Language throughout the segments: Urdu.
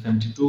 72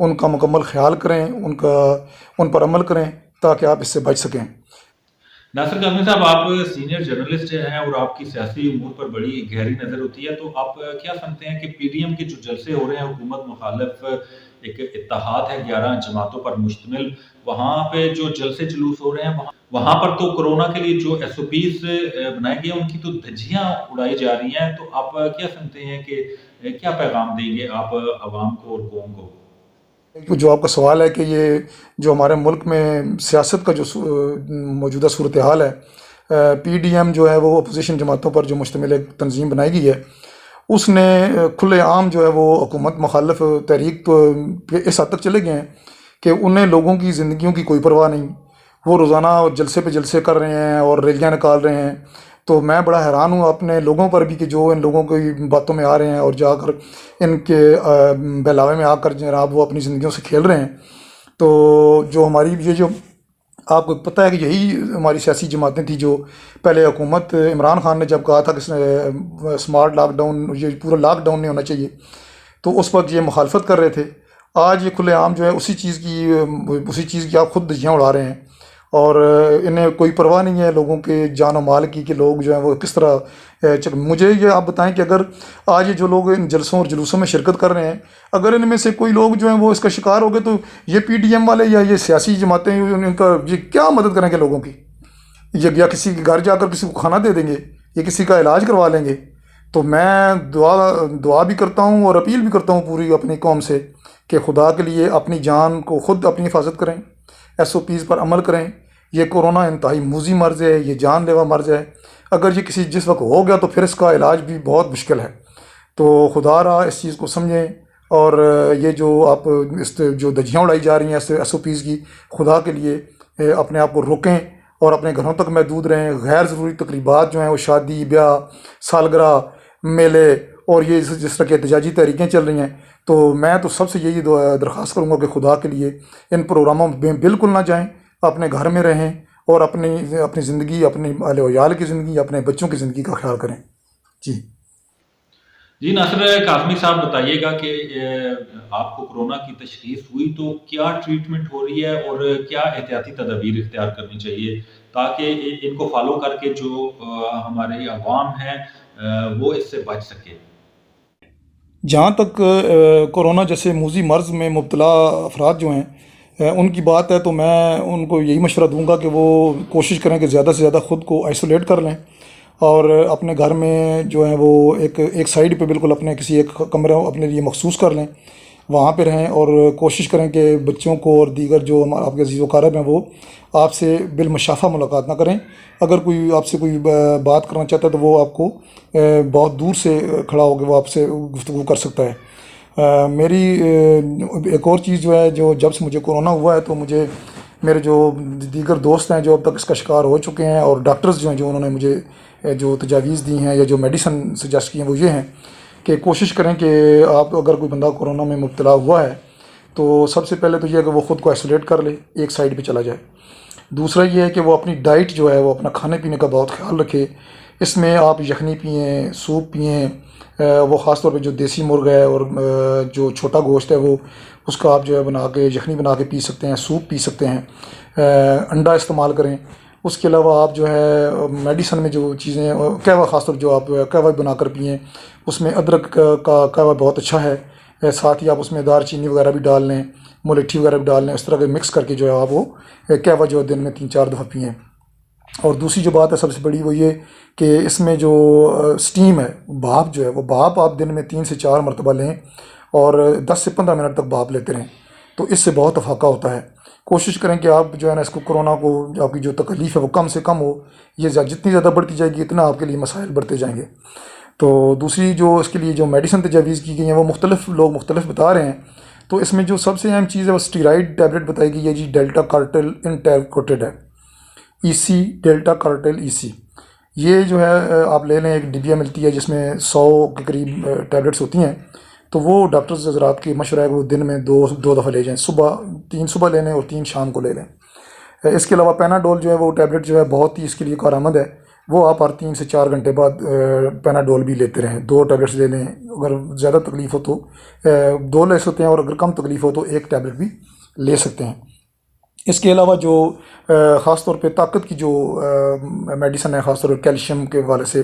ان کا مکمل خیال کریں، ان پر عمل کریں تاکہ آپ اس سے بچ سکیں۔ ناصر کاظمی صاحب، آپ سینئر جرنلسٹ ہیں اور آپ کی سیاسی امور پر بڑی گہری نظر ہوتی ہے، تو آپ کیا سمجھتے ہیں کہ پی ڈی ایم کے جو جلسے ہو رہے ہیں حکومت مخالف ایک اتحاد ہے 11 جماعتوں پر مشتمل، وہاں پہ جو جلسے جلوس ہو رہے ہیں وہاں پر تو کرونا کے لیے جو ایس او پیز بنائے گئے ان کی تو دھجیاں اڑائی جا رہی ہیں، تو آپ کیا سمجھتے ہیں کہ کیا پیغام دیں گے آپ عوام کو اور قوم کو؟ جو آپ کا سوال ہے کہ یہ جو ہمارے ملک میں سیاست کا جو موجودہ صورتحال ہے، پی ڈی ایم جو ہے وہ اپوزیشن جماعتوں پر جو مشتمل ایک تنظیم بنائی گئی ہے، اس نے کھلے عام جو ہے وہ حکومت مخالف تحریک تو اس حد تک چلے گئے ہیں کہ انہیں لوگوں کی زندگیوں کی کوئی پرواہ نہیں، وہ روزانہ جلسے پہ جلسے کر رہے ہیں اور ریلیاں نکال رہے ہیں۔ تو میں بڑا حیران ہوں اپنے لوگوں پر بھی کہ جو ان لوگوں کی باتوں میں آ رہے ہیں اور جا کر ان کے بہلاوے میں آ کر جناب وہ اپنی زندگیوں سے کھیل رہے ہیں۔ تو جو ہماری یہ جو آپ کو پتہ ہے کہ یہی ہماری سیاسی جماعتیں تھیں جو پہلے حکومت عمران خان نے جب کہا تھا کہ سمارٹ لاک ڈاؤن، یہ پورا لاک ڈاؤن نہیں ہونا چاہیے، تو اس وقت یہ مخالفت کر رہے تھے۔ آج یہ کھلے عام جو ہے اسی چیز کی آپ خود دھجیاں اڑا رہے ہیں، اور انہیں کوئی پرواہ نہیں ہے لوگوں کے جان و مال کی کہ لوگ جو ہیں وہ کس طرح مجھے یہ آپ بتائیں کہ اگر آج یہ جو لوگ ان جلسوں اور جلوسوں میں شرکت کر رہے ہیں، اگر ان میں سے کوئی لوگ جو ہیں وہ اس کا شکار ہو گئے، تو یہ پی ڈی ایم والے یا یہ سیاسی جماعتیں ان کا یہ کیا مدد کریں گے لوگوں کی؟ یا کسی کے گھر جا کر کسی کو کھانا دے دیں گے یا کسی کا علاج کروا لیں گے؟ تو میں دعا بھی کرتا ہوں اور اپیل بھی کرتا ہوں پوری اپنی قوم سے کہ خدا کے لیے اپنی جان کو خود اپنی حفاظت کریں، ایس او پیز پر عمل کریں۔ یہ کورونا انتہائی موذی مرض ہے، یہ جان لیوا مرض ہے، اگر یہ جس وقت ہو گیا تو پھر اس کا علاج بھی بہت مشکل ہے۔ تو خدا را اس چیز کو سمجھیں، اور یہ جو آپ جو دھجیاں اڑائی جا رہی ہیں ایس او پیز کی، خدا کے لیے اپنے آپ کو روکیں اور اپنے گھروں تک محدود رہیں۔ غیر ضروری تقریبات جو ہیں وہ شادی بیاہ، سالگرہ، میلے اور یہ جس طرح کی احتجاجی تحریکیں چل رہی ہیں، تو میں تو سب سے یہی درخواست کروں گا کہ خدا کے لیے ان پروگراموں میں بالکل نہ جائیں، اپنے گھر میں رہیں اور اپنی زندگی، اپنے اہل و عیال کی زندگی، اپنے بچوں کی زندگی کا خیال کریں۔ جی ناصر کاظمی صاحب، بتائیے گا کہ آپ کو کرونا کی تشخیص ہوئی تو کیا ٹریٹمنٹ ہو رہی ہے اور کیا احتیاطی تدابیر اختیار کرنی چاہیے تاکہ ان کو فالو کر کے جو ہمارے عوام ہیں وہ اس سے بچ سکے؟ جہاں تک کرونا جیسے موذی مرض میں مبتلا افراد جو ہیں ان کی بات ہے، تو میں ان کو یہی مشورہ دوں گا کہ وہ کوشش کریں کہ زیادہ سے زیادہ خود کو آئسولیٹ کر لیں، اور اپنے گھر میں جو ہیں وہ ایک سائڈ پہ بالکل اپنے کسی ایک کمرہ اپنے لیے مخصوص کر لیں، وہاں پہ رہیں، اور کوشش کریں کہ بچوں کو اور دیگر جو آپ کے عزیز و اقارب ہیں وہ آپ سے بالمشافہ ملاقات نہ کریں۔ اگر کوئی آپ سے کوئی بات کرنا چاہتا ہے تو وہ آپ کو بہت دور سے کھڑا ہو کے وہ آپ سے گفتگو کر سکتا ہے۔ میری ایک اور چیز جو ہے، جو جب سے مجھے کرونا ہوا ہے تو مجھے میرے جو دیگر دوست ہیں جو اب تک اس کا شکار ہو چکے ہیں، اور ڈاکٹرز جو ہیں جو انہوں نے مجھے جو تجاویز دی ہیں یا جو میڈیسن سجیسٹ کی ہیں، وہ یہ ہیں کہ کوشش کریں کہ آپ اگر کوئی بندہ کرونا میں مبتلا ہوا ہے تو سب سے پہلے تو یہ ہے کہ وہ خود کو آئسولیٹ کر لے، ایک سائڈ پہ چلا جائے۔ دوسرا یہ ہے کہ وہ اپنی ڈائٹ جو ہے وہ اپنا کھانے پینے کا بہت خیال رکھے۔ اس میں آپ یخنی پئیں، سوپ پئیں، وہ خاص طور پہ جو دیسی مرغ ہے اور جو چھوٹا گوشت ہے وہ اس کا آپ جو ہے بنا کے یخنی بنا کے پی سکتے ہیں، سوپ پی سکتے ہیں، انڈا استعمال کریں۔ اس کے علاوہ آپ جو ہے میڈیسن میں جو چیزیں، قہوہ خاص طور جو آپ قہوہ بنا کر پئیں، اس میں ادرک کا قہوہ بہت اچھا ہے، ساتھ ہی آپ اس میں دار چینی وغیرہ بھی ڈال لیں، ملٹھی وغیرہ بھی ڈال لیں، اس طرح کے مکس کر کے جو ہے آپ وہ قہوہ جو دن میں 3-4 دفعہ پئیں۔ اور دوسری جو بات ہے سب سے بڑی وہ یہ کہ اس میں جو سٹیم ہے، بھاپ جو ہے، وہ بھاپ آپ دن میں 3 سے 4 مرتبہ لیں اور 10 سے 15 منٹ تک بھاپ لیتے رہیں، تو اس سے بہت افاقہ ہوتا ہے۔ کوشش کریں کہ آپ جو ہے نا اس کو کرونا کو آپ کی جو تکلیف ہے وہ کم سے کم ہو، یہ جتنی زیادہ بڑھتی جائے گی اتنا آپ کے لیے مسائل بڑھتے جائیں گے۔ تو دوسری جو اس کے لیے جو میڈیسن تجاویز کی گئی ہیں وہ لوگ مختلف بتا رہے ہیں، تو اس میں جو سب سے اہم چیز ہے وہ اسٹیرائڈ ٹیبلٹ بتائی گئی ہے جی، ڈیلٹا کارٹل انٹیکوٹیڈ ہے، ڈیلٹا کارٹل یہ جو ہے آپ لے لیں، ایک ڈبیا ملتی ہے جس میں 100 کے قریب ٹیبلٹس ہوتی ہیں، تو وہ ڈاکٹرز حضرات کی مشورہ ہے کہ وہ دن میں دو دفعہ لے جائیں، 3 صبح لے لیں اور 3 شام کو لے لیں۔ اس کے علاوہ پیناڈول جو ہے وہ ٹیبلٹ جو ہے بہت ہی اس کے لیے کارآمد ہے، وہ آپ ہر 3 سے 4 گھنٹے بعد پیناڈول بھی لیتے رہیں، 2 ٹیبلٹس لے لیں، اگر زیادہ تکلیف ہو تو 2 لے سکتے ہیں، اور اگر کم تکلیف ہو تو 1 ٹیبلٹ بھی لے سکتے ہیں۔ اس کے علاوہ جو خاص طور پہ طاقت کی جو میڈیسن ہے، خاص طور پہ کیلشیم کے حوالے سے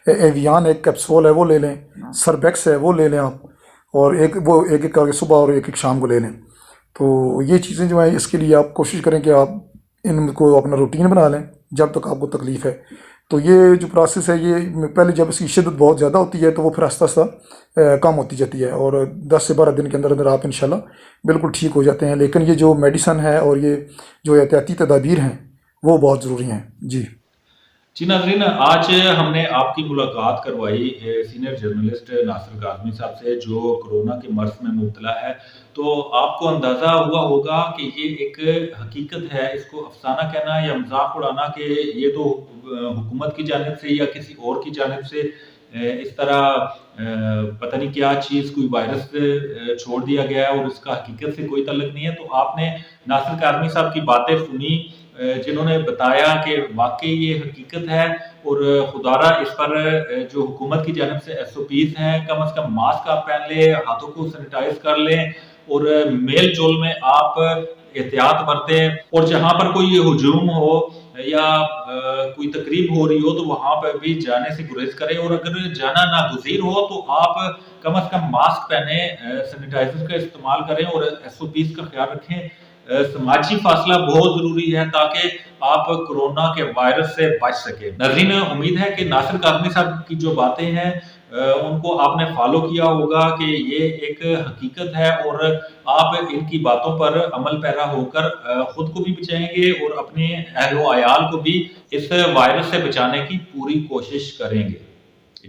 ایویان ایک کیپسول ہے وہ لے لیں، سربیکس ہے وہ لے لیں آپ، اور ایک کر کے صبح اور ایک شام کو لے لیں۔ تو یہ چیزیں جو ہیں اس کے لیے آپ کوشش کریں کہ آپ ان کو اپنا روٹین بنا لیں جب تک آپ کو تکلیف ہے۔ تو یہ جو پروسیس ہے، یہ پہلے جب اس کی شدت بہت زیادہ ہوتی ہے تو وہ پھر آہستہ آہستہ کم ہوتی جاتی ہے، اور 10 سے 12 دن کے اندر اندر آپ انشاءاللہ بالکل ٹھیک ہو جاتے ہیں۔ لیکن یہ جو میڈیسن ہے اور یہ جو احتیاطی تدابیر ہیں وہ بہت ضروری ہیں۔ جی ناظرین، آج ہم نے آپ کی ملاقات کروائی سینئر جرنلسٹ ناصر کاظمی صاحب سے، جو کرونا کے مرض میں مبتلا ہے۔ تو آپ کو اندازہ ہوا ہوگا کہ یہ ایک حقیقت ہے، اس کو افسانہ کہنا یا مذاق اڑانا کہ یہ تو حکومت کی جانب سے یا کسی اور کی جانب سے اس طرح پتہ نہیں کیا چیز، کوئی وائرس چھوڑ دیا گیا ہے اور اس کا حقیقت سے کوئی تعلق نہیں ہے۔ تو آپ نے ناصر کاظمی صاحب کی باتیں سنی، جنہوں نے بتایا کہ واقعی یہ حقیقت ہے، اور خدارہ اس پر جو حکومت کی جانب سے SOPs ہیں، کم از کم ماسک آپ پہن لیں، ہاتھوں کو سینیٹائز کر لیں، اور میل جول میں آپ احتیاط برتیں، اور جہاں پر کوئی ہجوم ہو یا کوئی تقریب ہو رہی ہو تو وہاں پر بھی جانے سے گریز کریں، اور اگر جانا ناگزیر ہو تو آپ کم از کم ماسک پہنیں، سینیٹائزر کا استعمال کریں اور SOPs کا خیال رکھیں۔ سماجی فاصلہ بہت ضروری ہے تاکہ آپ کرونا کے وائرس سے بچ سکیں۔ ناظرین، امید ہے کہ ناصر کاظمی صاحب کی جو باتیں ہیں ان کو آپ نے فالو کیا ہوگا کہ یہ ایک حقیقت ہے، اور آپ ان کی باتوں پر عمل پیرا ہو کر خود کو بھی بچائیں گے اور اپنے اہل و عیال کو بھی اس وائرس سے بچانے کی پوری کوشش کریں گے۔